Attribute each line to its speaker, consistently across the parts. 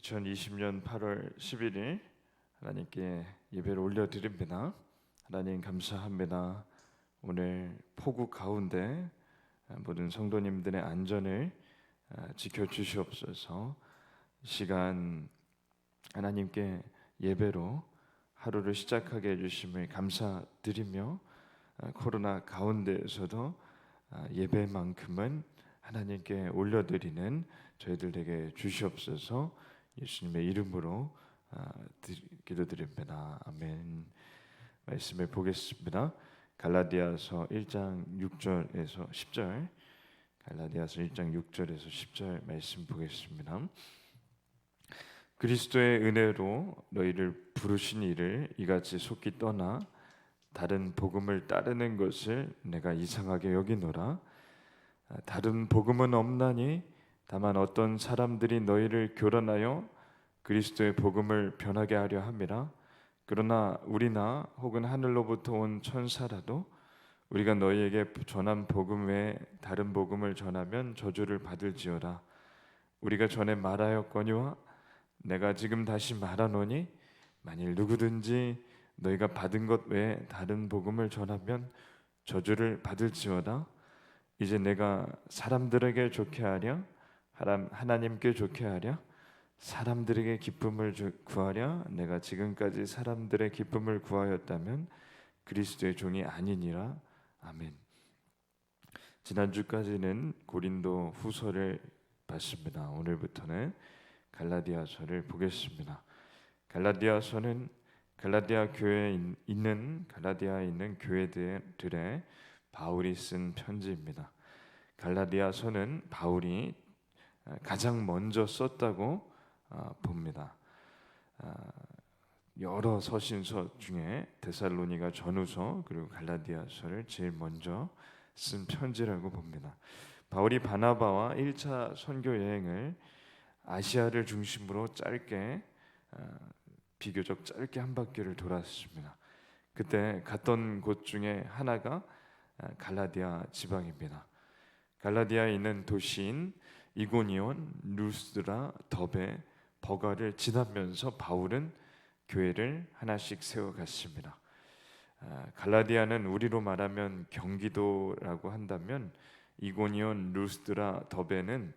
Speaker 1: 2020년 8월 11일 하나님께 예배를 올려드립니다. 하나님 감사합니다. 오늘 폭우 가운데 모든 성도님들의 안전을 지켜주시옵소서. 시간 하나님께 예배로 하루를 시작하게 해주심을 감사드리며 코로나 가운데에서도 예배만큼은 하나님께 올려드리는 저희들 되게 주시옵소서. 예수님의 이름으로 기도드립니다. 아멘. 말씀을 보겠습니다. 갈라디아서 1장 6절에서 10절, 갈라디아서 1장 6절에서 10절 말씀 보겠습니다. 그리스도의 은혜로 너희를 부르신 이를 이같이 속히 떠나 다른 복음을 따르는 것을 내가 이상하게 여기노라. 다른 복음은 없나니 다만 어떤 사람들이 너희를 교란하여 그리스도의 복음을 변하게 하려 함이라. 그러나 우리나 혹은 하늘로부터 온 천사라도 우리가 너희에게 전한 복음 외에 다른 복음을 전하면 저주를 받을지어다. 우리가 전에 말하였거니와 내가 지금 다시 말하노니 만일 누구든지 너희가 받은 것 외에 다른 복음을 전하면 저주를 받을지어다. 이제 내가 사람들에게 좋게 하랴 하나님께 좋게 하랴 사람들에게 기쁨을 구하랴 내가 지금까지 사람들의 기쁨을 구하였다면 그리스도의 종이 아니니라. 아멘. 지난주까지는 고린도 후서를 봤습니다. 오늘부터는 갈라디아서를 보겠습니다. 갈라디아서는 갈라디아에 있는 교회들의 바울이 쓴 편지입니다. 갈라디아서는 바울이 가장 먼저 썼다고 봅니다. 여러 서신서 중에 데살로니가 전후서 그리고 갈라디아서를 제일 먼저 쓴 편지라고 봅니다. 바울이 바나바와 1차 선교 여행을 아시아를 중심으로 비교적 짧게 한 바퀴를 돌았습니다. 그때 갔던 곳 중에 하나가 갈라디아 지방입니다. 갈라디아에 있는 도시인 이고니온, 루스드라, 더베, 버가를 지나면서 바울은 교회를 하나씩 세워갔습니다. 갈라디아는 우리로 말하면 경기도라고 한다면 이고니온, 루스드라, 더베는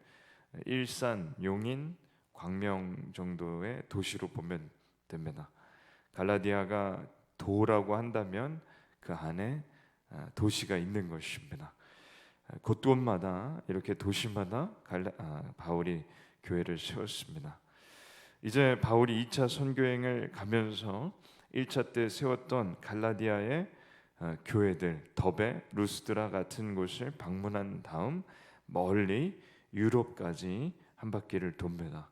Speaker 1: 일산, 용인, 광명 정도의 도시로 보면 됩니다. 갈라디아가 도라고 한다면 그 안에 도시가 있는 것입니다. 곳곳마다 이렇게 도시마다 바울이 교회를 세웠습니다. 이제 바울이 2차 선교행을 가면서 1차 때 세웠던 갈라디아의 교회들 더베, 루스드라 같은 곳을 방문한 다음 멀리 유럽까지 한 바퀴를 돕니다.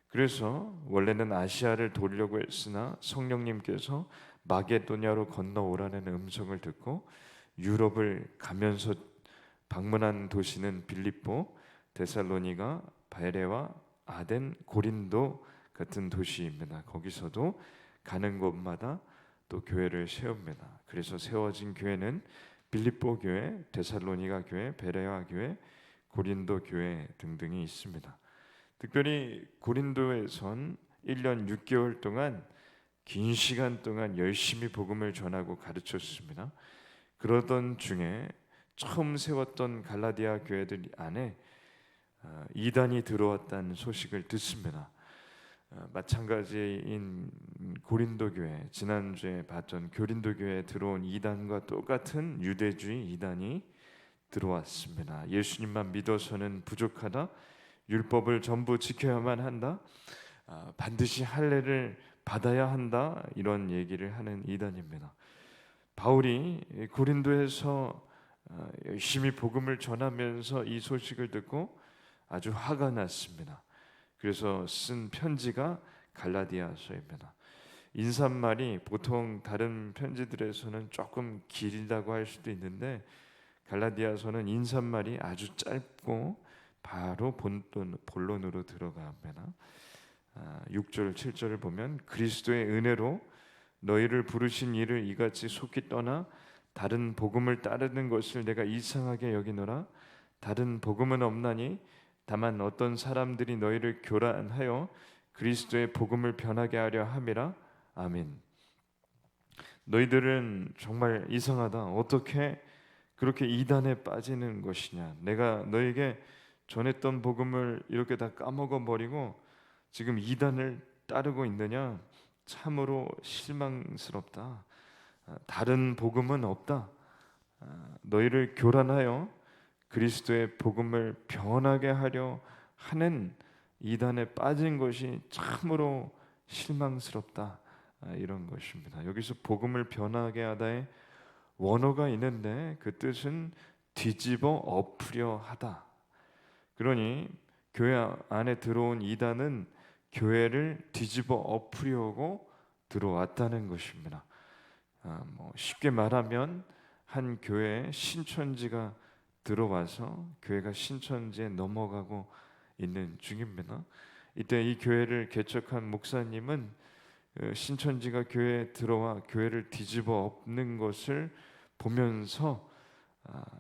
Speaker 1: 그래서 원래는 아시아를 돌려고 했으나 성령님께서 마게도냐로 건너오라는 음성을 듣고 유럽을 가면서 방문한 도시는 빌립보, 데살로니가, 베레와 아덴, 고린도 같은 도시입니다. 거기서도 가는 곳마다 또 교회를 세웁니다. 그래서 세워진 교회는 빌립보 교회, 데살로니가 교회, 베레와 교회, 고린도 교회 등등이 있습니다. 특별히 고린도에선 1년 6개월 동안 긴 시간 동안 열심히 복음을 전하고 가르쳤습니다. 그러던 중에 처음 세웠던 갈라디아 교회들 안에 이단이 들어왔다는 소식을 듣습니다. 마찬가지인 고린도 교회, 지난주에 봤던 고린도 교회에 들어온 이단과 똑같은 유대주의 이단이 들어왔습니다. 예수님만 믿어서는 부족하다, 율법을 전부 지켜야만 한다, 반드시 할례를 받아야 한다, 이런 얘기를 하는 이단입니다. 바울이 고린도에서 열심히 복음을 전하면서 이 소식을 듣고 아주 화가 났습니다. 그래서 쓴 편지가 갈라디아서입니다. 인사말이 보통 다른 편지들에서는 조금 길다고 할 수도 있는데 갈라디아서는 인사말이 아주 짧고 바로 본론으로 들어갑니다. 6절, 7절을 보면 그리스도의 은혜로 너희를 부르신 이를 이같이 속히 떠나 다른 복음을 따르는 것을 내가 이상하게 여기노라. 다른 복음은 없나니 다만 어떤 사람들이 너희를 교란하여 그리스도의 복음을 변하게 하려 함이라. 아멘. 너희들은 정말 이상하다. 어떻게 그렇게 이단에 빠지는 것이냐. 내가 너에게 전했던 복음을 이렇게 다 까먹어 버리고 지금 이단을 따르고 있느냐. 참으로 실망스럽다. 다른 복음은 없다. 너희를 교란하여 그리스도의 복음을 변하게 하려 하는 이단에 빠진 것이 참으로 실망스럽다. 이런 것입니다. 여기서 복음을 변하게 하다의 원어가 있는데 그 뜻은 뒤집어 엎으려 하다. 그러니 교회 안에 들어온 이단은 교회를 뒤집어 엎으려고 들어왔다는 것입니다. 쉽게 말하면 한 교회에 신천지가 들어와서 교회가 신천지에 넘어가고 있는 중입니다. 이때 이 교회를 개척한 목사님은 신천지가 교회에 들어와 교회를 뒤집어 엎는 것을 보면서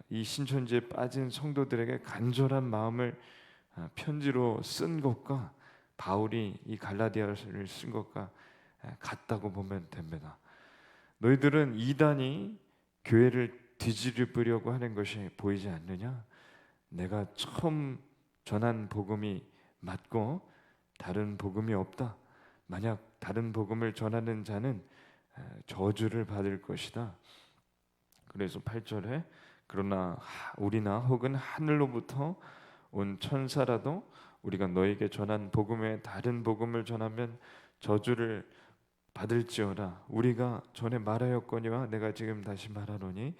Speaker 1: 이 신천지에 빠진 성도들에게 간절한 마음을 편지로 쓴 것과 바울이 이 갈라디아서를 쓴 것과 같다고 보면 됩니다. 너희들은 이단이 교회를 뒤집으려고 하는 것이 보이지 않느냐? 내가 처음 전한 복음이 맞고 다른 복음이 없다. 만약 다른 복음을 전하는 자는 저주를 받을 것이다. 그래서 8절에 그러나 우리나 혹은 하늘로부터 온 천사라도 우리가 너에게 전한 복음에 다른 복음을 전하면 저주를 받을지어다. 우리가 전에 말하였거니와 내가 지금 다시 말하노니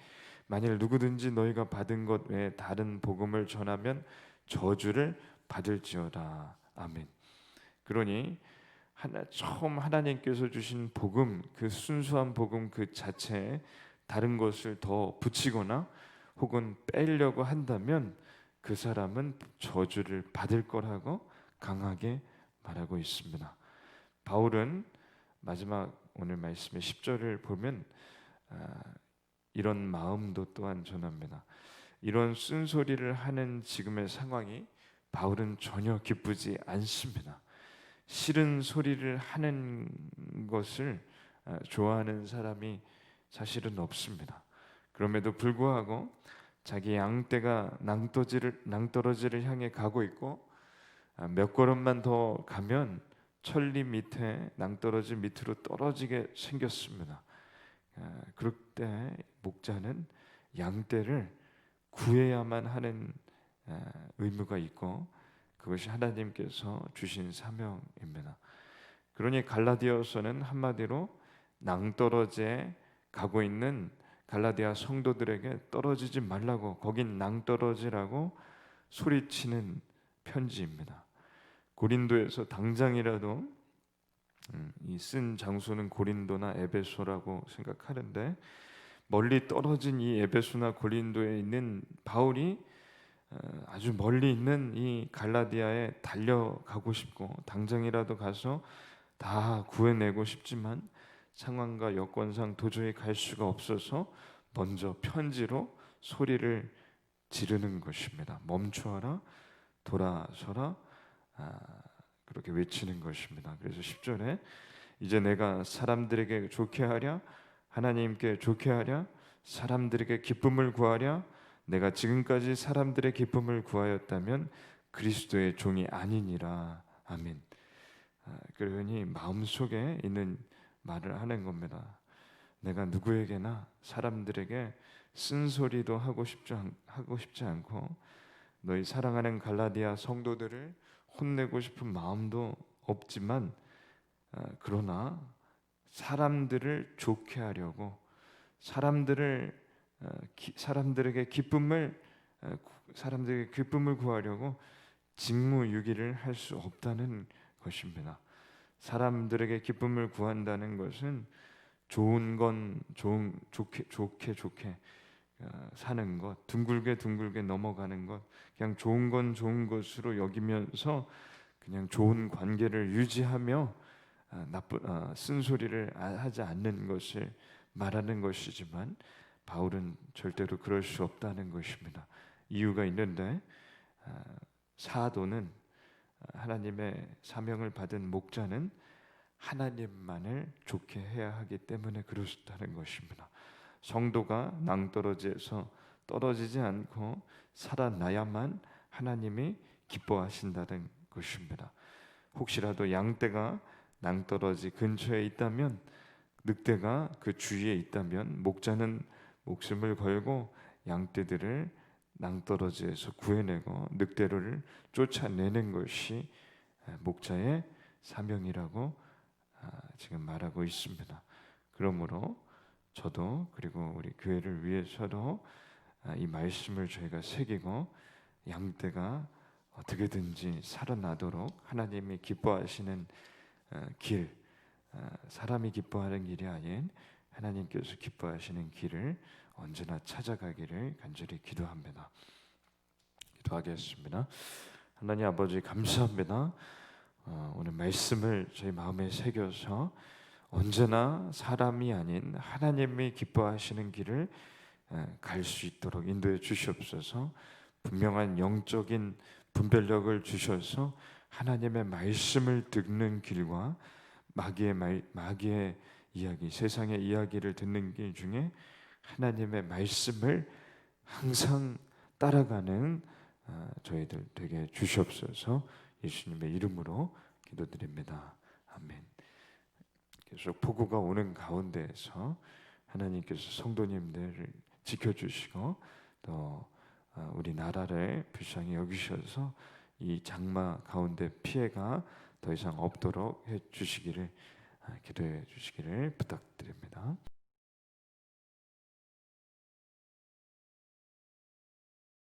Speaker 1: 만일 누구든지 너희가 받은 것 외에 다른 복음을 전하면 저주를 받을지어다. 아멘. 그러니 처음 하나님께서 주신 복음, 그 순수한 복음 그 자체에 다른 것을 더 붙이거나 혹은 빼려고 한다면 그 사람은 저주를 받을 거라고 강하게 말하고 있습니다. 바울은 마지막 오늘 말씀의 10절을 보면 이런 마음도 또한 전합니다. 이런 쓴소리를 하는 지금의 상황이 바울은 전혀 기쁘지 않습니다. 싫은 소리를 하는 것을 좋아하는 사람이 사실은 없습니다. 그럼에도 불구하고 자기 양떼가 낭떠러지를 향해 가고 있고 몇 걸음만 더 가면 천리 밑에 낭떠러지 밑으로 떨어지게 생겼습니다. 그럴 때 목자는 양떼를 구해야만 하는 의무가 있고 그것이 하나님께서 주신 사명입니다. 그러니 갈라디아서는 한마디로 낭떠러지에 가고 있는 갈라디아 성도들에게 떨어지지 말라고, 거긴 낭떠러지라고 소리치는 편지입니다. 고린도에서 당장이라도 이 쓴 장소는 고린도나 에베소라고 생각하는데 멀리 떨어진 이 에베소나 고린도에 있는 바울이 아주 멀리 있는 이 갈라디아에 달려가고 싶고 당장이라도 가서 다 구해내고 싶지만 상황과 여건상 도저히 갈 수가 없어서 먼저 편지로 소리를 지르는 것입니다. 멈추어라, 돌아서라, 그렇게 외치는 것입니다. 그래서 10절에 이제 내가 사람들에게 좋게 하랴, 하나님께 좋게 하랴, 사람들에게 기쁨을 구하랴, 내가 지금까지 사람들의 기쁨을 구하였다면 그리스도의 종이 아니니라. 아멘. 그러니 마음속에 있는 말을 하는 겁니다. 내가 누구에게나 사람들에게 쓴소리도 하고 싶지 않고 너희 사랑하는 갈라디아 성도들을 혼내고 싶은 마음도 없지만 그러나 사람들을 좋게 하려고 사람들에게 기쁨을 구하려고 직무유기를 할 수 없다는 것입니다. 사람들에게 기쁨을 구한다는 것은 좋은 건 좋게 사는 것, 둥글게 넘어가는 것, 그냥 좋은 건 좋은 것으로 여기면서 그냥 좋은 관계를 유지하며 쓴소리를 하지 않는 것을 말하는 것이지만 바울은 절대로 그럴 수 없다는 것입니다. 이유가 있는데 사도는 하나님의 사명을 받은 목자는 하나님만을 좋게 해야 하기 때문에 그렇다는 것입니다. 성도가 낭떠러지에서 떨어지지 않고 살아나야만 하나님이 기뻐하신다는 것입니다. 혹시라도 양떼가 낭떠러지 근처에 있다면, 늑대가 그 주위에 있다면 목자는 목숨을 걸고 양떼들을 낭떠러지에서 구해내고 늑대를 쫓아내는 것이 목자의 사명이라고 지금 말하고 있습니다. 그러므로 저도 그리고 우리 교회를 위해서도 이 말씀을 저희가 새기고 양떼가 어떻게든지 살아나도록 하나님이 기뻐하시는 길, 사람이 기뻐하는 길이 아닌 하나님께서 기뻐하시는 길을 언제나 찾아가기를 간절히 기도합니다. 기도하겠습니다. 하나님 아버지 감사합니다. 오늘 말씀을 저희 마음에 새겨서 언제나 사람이 아닌 하나님이 기뻐하시는 길을 갈 수 있도록 인도해 주시옵소서. 분명한 영적인 분별력을 주셔서 하나님의 말씀을 듣는 길과 마귀의 이야기, 세상의 이야기를 듣는 길 중에 하나님의 말씀을 항상 따라가는 저희들 되게 주시옵소서. 예수님의 이름으로 기도드립니다. 아멘. 계속 폭우가 오는 가운데에서 하나님께서 성도님들을 지켜주시고 또 우리 나라를 불쌍히 여기셔서 이 장마 가운데 피해가 더 이상 없도록 해주시기를 기도해 주시기를 부탁드립니다.